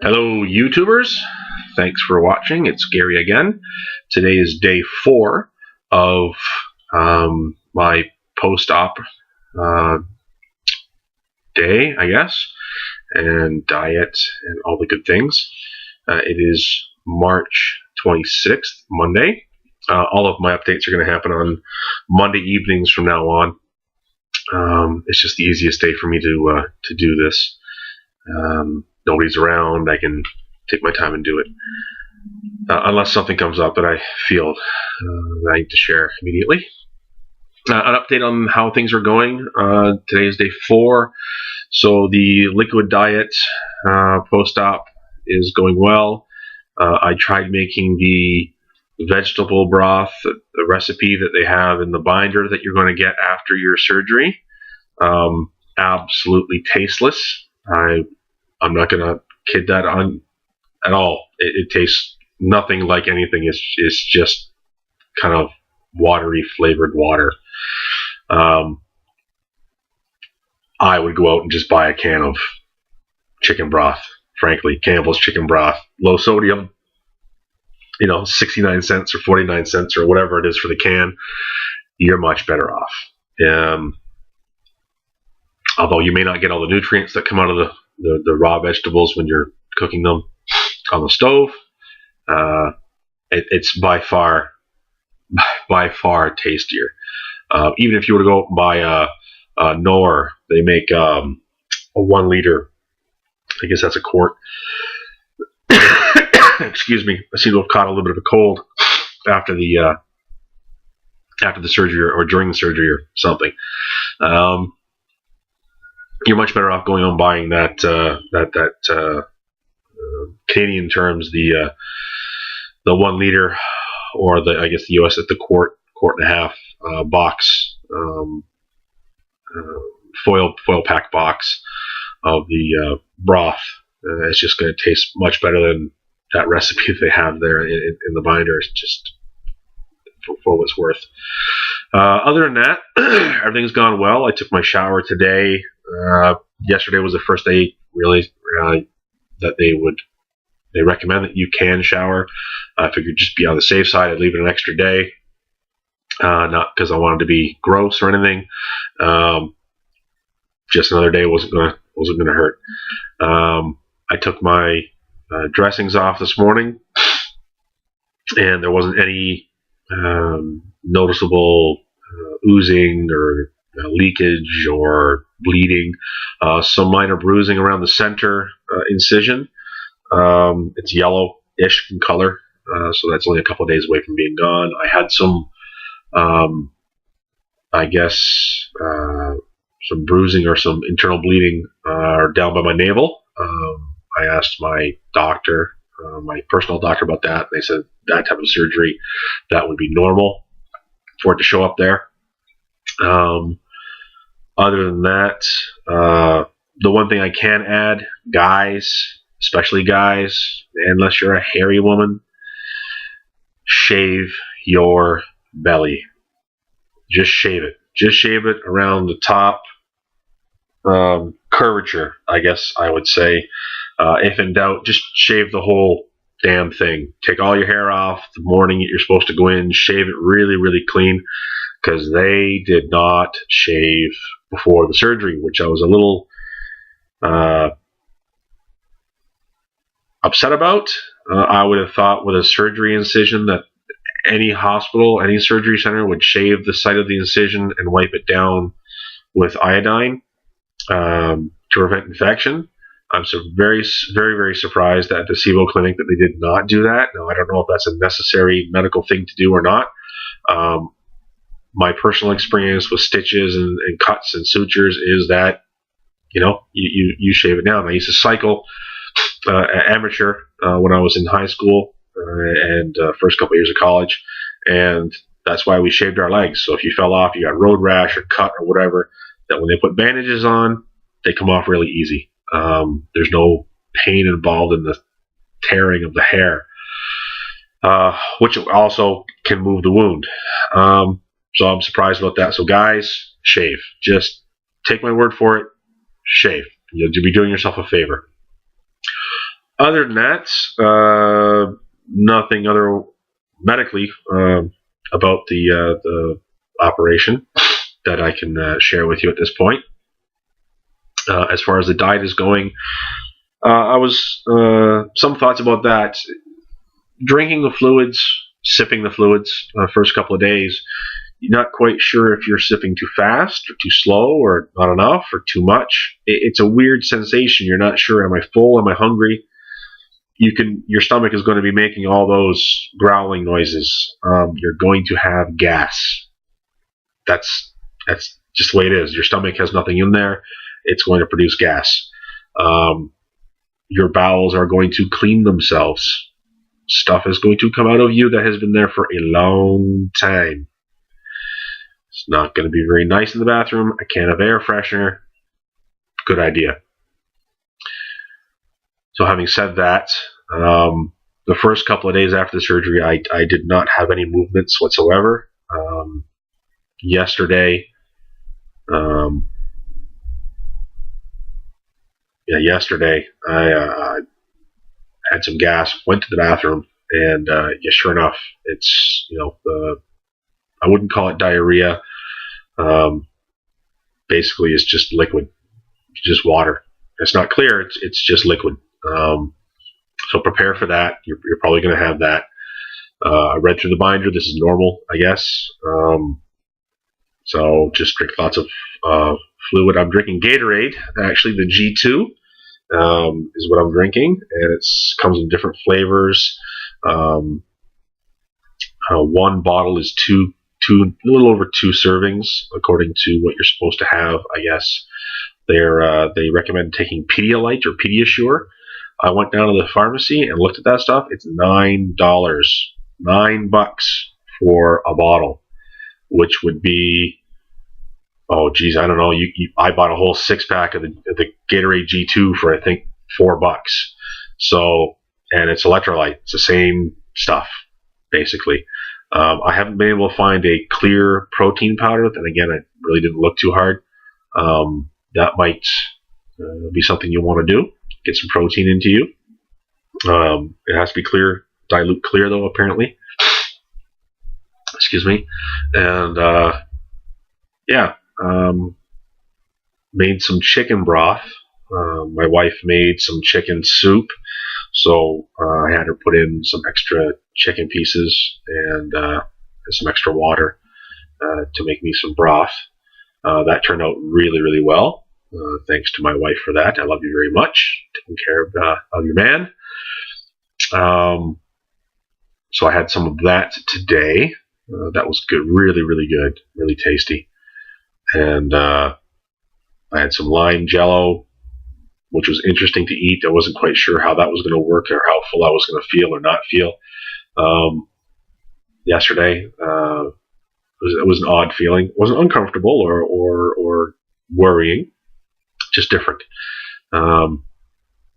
Hello YouTubers, thanks for watching. It's Gary again. Today is day 4 of my post-op day, I guess, and diet and all the good things. It is March 26th, Monday. All of my updates are going to happen on Monday evenings from now on. It's just the easiest day for me to do this. Nobody's around, I can take my time and do it. Unless something comes up that I feel that I need to share immediately. An update on how things are going. Today is day 4, so the liquid diet post-op is going well. I tried making the vegetable broth, the recipe that they have in the binder that you're going to get after your surgery. Absolutely tasteless. I'm not going to kid that on at all. It tastes nothing like anything. It's just kind of watery flavored water. I would go out and just buy a can of chicken broth, frankly. Campbell's chicken broth, low sodium, 69 cents or 49 cents or whatever it is for the can. You're much better off. Although you may not get all the nutrients that come out of the raw vegetables when you're cooking them on the stove. It's by far tastier. Even if you were to go buy a Knorr, they make a 1 liter. I guess that's a quart. Excuse me. I seem to have caught a little bit of a cold after the surgery or during the surgery or something. You're much better off going on buying that Canadian terms, the 1 liter, or I guess the US at the quart and a half box, foil pack box of the broth. It's just going to taste much better than that recipe that they have there in the binder. It's just for what it's worth. Other than that, everything's gone well. I took my shower today. Yesterday was the first day really that they recommend that you can shower. I figured just be on the safe side. I'd leave it an extra day, not because I wanted to be gross or anything. Just another day wasn't gonna hurt. I took my dressings off this morning, and there wasn't any noticeable oozing or leakage or bleeding. Some minor bruising around the center incision. It's yellowish in color, so that's only a couple of days away from being gone. I had some, some bruising or some internal bleeding down by my navel. I asked my doctor, my personal doctor, about that. They said that type of surgery, that would be normal for it to show up there. Other than that, the one thing I can add, guys, especially guys, unless you're a hairy woman, shave your belly. Just shave it. Just shave it around the top curvature, I guess I would say. If in doubt, just shave the whole damn thing. Take all your hair off the morning that you're supposed to go in. Shave it really, really clean, because they did not shave before the surgery, which I was a little upset about. I would have thought with a surgery incision that any hospital, any surgery center would shave the site of the incision and wipe it down with iodine to prevent infection. I'm so very, very, very surprised at the SIBO clinic that they did not do that. Now, I don't know if that's a necessary medical thing to do or not. My personal experience with stitches and cuts and sutures is that, you shave it down. I used to cycle amateur when I was in high school and first couple of years of college, and that's why we shaved our legs. So if you fell off, you got road rash or cut or whatever, that when they put bandages on, they come off really easy. There's no pain involved in the tearing of the hair, which also can move the wound. So I'm surprised about that. So guys, shave. Just take my word for it. Shave. You'll be doing yourself a favor. Other than that, nothing other medically about the operation that I can share with you at this point. As far as the diet is going, I was some thoughts about that. Drinking the fluids, sipping the fluids, first couple of days. You're not quite sure if you're sipping too fast or too slow or not enough or too much. It's a weird sensation. You're not sure. Am I full? Am I hungry? Your stomach is going to be making all those growling noises. You're going to have gas. That's just the way it is. Your stomach has nothing in there. It's going to produce gas. Your bowels are going to clean themselves. Stuff is going to come out of you that has been there for a long time. It's not going to be very nice in the bathroom. A can of air freshener. Good idea. So having said that, the first couple of days after the surgery, I did not have any movements whatsoever. Yesterday, I had some gas, went to the bathroom, and sure enough, it's I wouldn't call it diarrhea. Basically, it's just liquid, just water. It's not clear. It's just liquid. So prepare for that. You're probably going to have that. I read through the binder. This is normal, I guess. So just drink lots of fluid. I'm drinking Gatorade. Actually, the G2 is what I'm drinking, and it comes in different flavors. One bottle is a little over 2 servings, according to what you're supposed to have, I guess. They recommend taking Pedialyte or Pediasure. I went down to the pharmacy and looked at that stuff. It's $9, $9 for a bottle, which would be, oh geez, I don't know. I bought a whole 6-pack of the Gatorade G2 for I think $4. So, and it's electrolyte. It's the same stuff, basically. I haven't been able to find a clear protein powder. Then again, I really didn't look too hard. That might be something you want to do. Get some protein into you. It has to be clear, dilute clear though, apparently. Excuse me. And made some chicken broth. My wife made some chicken soup, so I had her put in some extra chicken pieces and some extra water to make me some broth. That turned out really, really well. Thanks to my wife for that. I love you very much. Taking care of your man. So I had some of that today. That was good. Really, really good. Really tasty. And I had some lime jello, which was interesting to eat. I wasn't quite sure how that was going to work or how full I was going to feel or not feel. Yesterday, it was an odd feeling. It wasn't uncomfortable or worrying. Just different.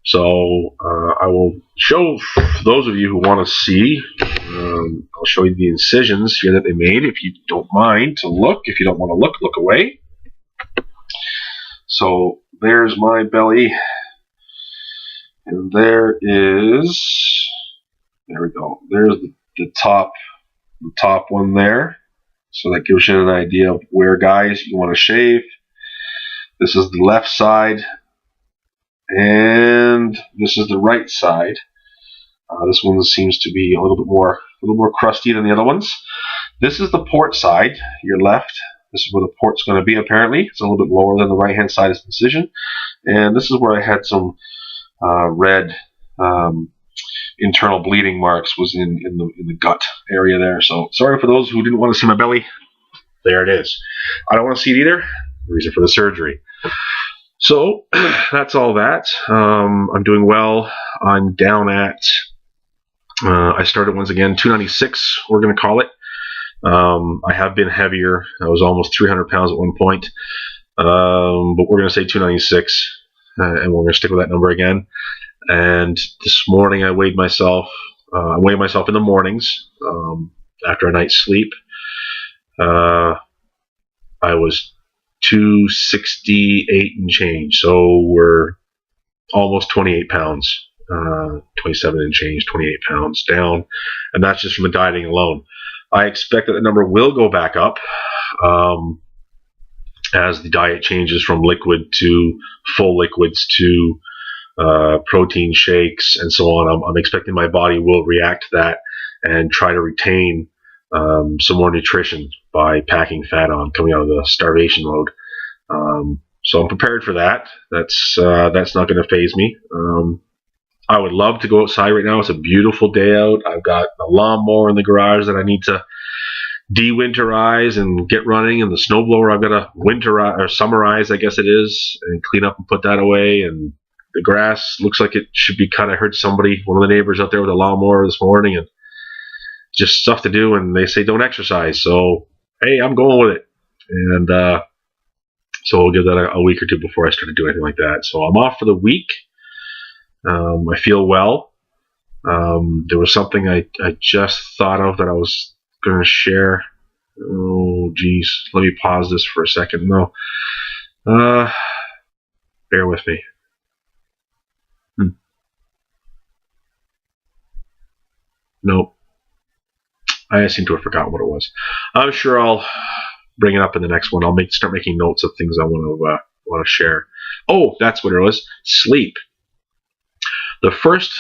So I will show those of you who want to see. I'll show you the incisions here that they made. If you don't mind to look. If you don't want to look away. So there's my belly, and there we go. There's the top one there. So that gives you an idea of where, guys, you want to shave. This is the left side, and this is the right side. This one seems to be a little more crusty than the other ones. This is the port side, your left. This is where the port's going to be, apparently. It's a little bit lower than the right-hand side of the incision. And this is where I had some red internal bleeding marks, was in the gut area there. So sorry for those who didn't want to see my belly. There it is. I don't want to see it either. Reason for the surgery. So that's all that. I'm doing well. I'm down at, I started once again, 296, we're going to call it. I have been heavier. I was almost 300 pounds at one point. But we're going to say 296, and we're going to stick with that number again. And this morning I weighed myself. I weigh myself in the mornings after a night's sleep. I was 268 and change, so we're almost 28 pounds 27 and change, 28 pounds down, and that's just from the dieting alone. I expect that the number will go back up as the diet changes from liquid to full liquids to protein shakes and so on. I'm expecting my body will react to that and try to retain some more nutrition by packing fat on, coming out of the starvation mode. So I'm prepared for that. That's not going to faze me. I would love to go outside right now. It's a beautiful day out. I've got a lawnmower in the garage that I need to de-winterize and get running, and the snowblower I've got to winterize or summerize, I guess it is, and clean up and put that away. And the grass looks like it should be cut. I heard one of the neighbors out there with a lawnmower this morning, and just stuff to do. And they say don't exercise, so hey, I'm going with it. And so we'll give that a week or two before I start to do anything like that. So I'm off for the week. I feel well. There was something I just thought of that I was going to share. Oh, geez. Let me pause this for a second. No. Bear with me. Nope. I seem to have forgotten what it was. I'm sure I'll bring it up in the next one. I'll start making notes of things I want to share. Oh, that's what it was. Sleep. The first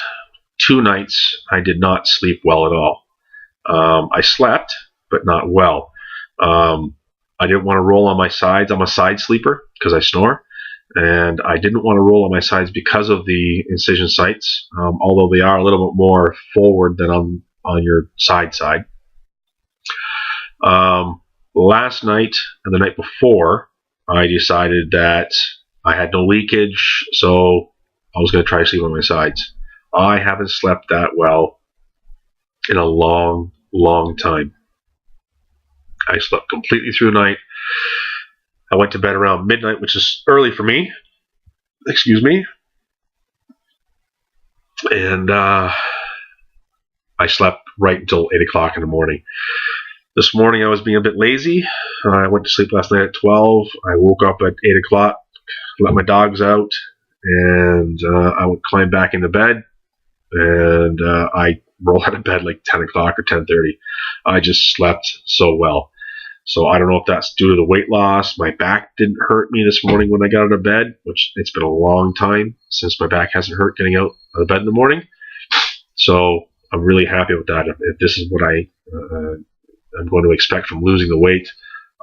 2 nights, I did not sleep well at all. I slept, but not well. I didn't want to roll on my sides. I'm a side sleeper because I snore. And I didn't want to roll on my sides because of the incision sites, although they are a little bit more forward than on your side. Last night and the night before, I decided that I had no leakage, so I was going to try to sleep on my sides. I haven't slept that well in a long, long time. I slept completely through the night. I went to bed around midnight, which is early for me. Excuse me. And I slept right until 8 o'clock in the morning. This morning I was being a bit lazy. I went to sleep last night at 12. I woke up at 8 o'clock, let my dogs out, and I would climb back into bed. And I rolled out of bed like 10 o'clock or 10:30. I just slept so well. So I don't know if that's due to the weight loss. My back didn't hurt me this morning when I got out of bed, which it's been a long time since my back hasn't hurt getting out of bed in the morning. So I'm really happy with that. If this is what I'm going to expect from losing the weight,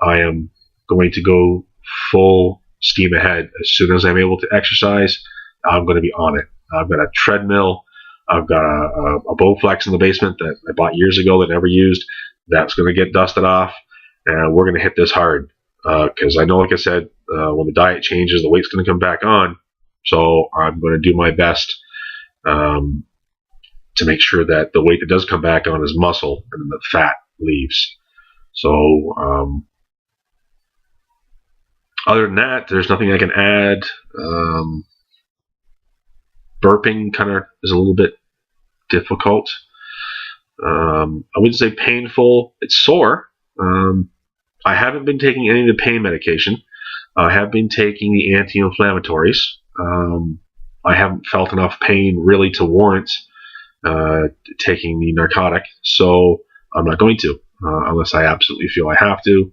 I am going to go full steam ahead. As soon as I'm able to exercise, I'm going to be on it. I've got a treadmill. I've got a Bowflex in the basement that I bought years ago that I never used. That's going to get dusted off. And we're going to hit this hard because I know, like I said, when the diet changes, the weight's going to come back on. So I'm going to do my best to make sure that the weight that does come back on is muscle and the fat leaves. So other than that, there's nothing I can add. Burping kind of is a little bit difficult. I wouldn't say painful. It's sore. I haven't been taking any of the pain medication. I have been taking the anti-inflammatories. I haven't felt enough pain really to warrant taking the narcotic, so I'm not going to unless I absolutely feel I have to,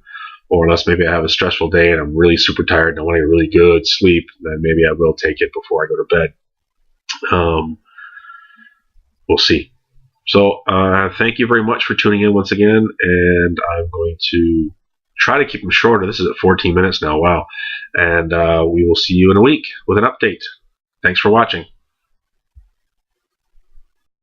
or unless maybe I have a stressful day and I'm really super tired and I want to get really good sleep, then maybe I will take it before I go to bed. We'll see. So thank you very much for tuning in once again, and I'm going to try to keep them shorter. This is at 14 minutes now. Wow. And we will see you in a week with an update. Thanks for watching.